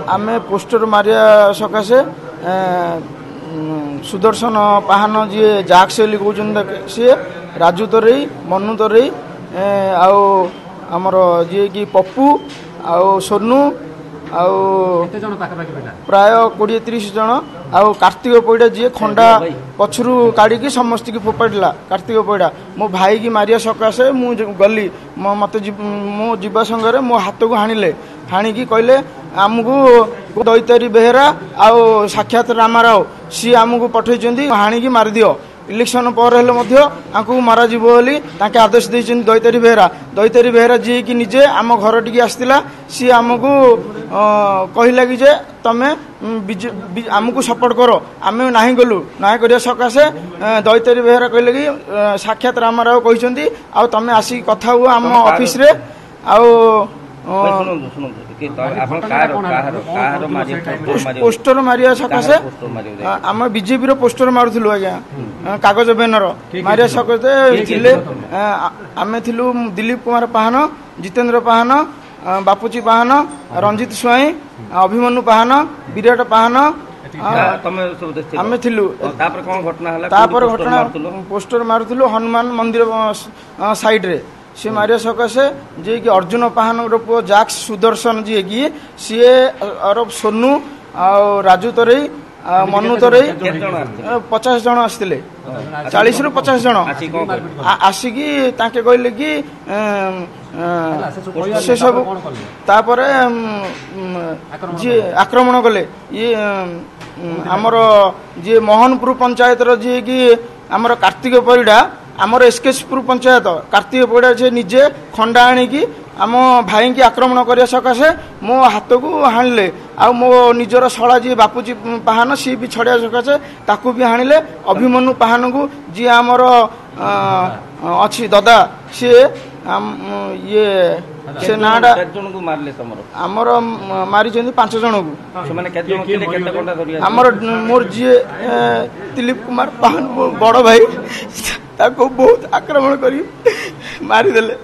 आमे पोस्टर मारिया सकाशे सुदर्शन पाहान जी जाक्स कहते सी राजू तरेई मनु तरेई आमर जी कि पप्पू आउ सोनू आउ प्राय 20-30 जन आउ कार्तिक पैड़ा जी खंडा पछरू काढ़ी समस्त की फोपाड़ा कार्तिक पैड़ा मो भाई की मारिया सकाशे मुझे गली मत मो जीवा संगे मो हाथ को हाणिले हाणिकी कहले आमको दैतारी बेहेरा आउ साक्षात रामाराव सी आमको पठे हाणिकी मारिदियो इलेक्शन पर हेल्ले मारा बोली आदेश देते दैतारी बेहेरा जी की निजे आम घर टी आसला सी आमको कहला कि तमें आमको सपोर्ट करो आम ना गलु ना करने सकाशे दैतारी बेहेरा कहले कि साक्षात रामाराव कहते आउ तमें आसिक कथा हुआ आम ऑफिस रे आउ पोस्टर मारिया सकाशे आम बीजेपी पोस्टर मारुलु आज्ञा कागज बैनर मारिया सकाशे आम थिलु दिलीप कुमार पाहान जितेंद्र पाहान बापुची पाहान रंजित स्वाई अभिमन्यु पाहान विराट पाहान आम थिलु घटना पोस्टर मारुलु हनुमान मंदिर साइड रे सी मारिया सकाशे जे कि अर्जुन पाहान पुओ जाक्स सुदर्शन जी कि सी अरब सोनू आ राजू तरेई मनु तरेई 50 जन आसते 40 ରୁ 50 जन आसिकी कहले कि से सब तापर जी आक्रमण कले ये आमर जी मोहनपुर पंचायत जी कि आमर कार्तिक परिड़ा आमर एसकेसपुर पंचायत कार्तिक पैड़ा से निजे खंडा आणिकी आम भाई की आक्रमण करने सकाशे मो हाथ को हाणिले आ मो निजर शला जी बापुजी पाहान सी भी छड़िया सकाशे ताकू भी हाणिले अभिमन्यु पाहान को जी आमर अच्छी ददा सी ये से नाडा आमर मारी 5 जन को आमर मोर जी दिलीप कुमार पाहान बड़ भाई ताको बहुत आक्रमण करी मारिदेले।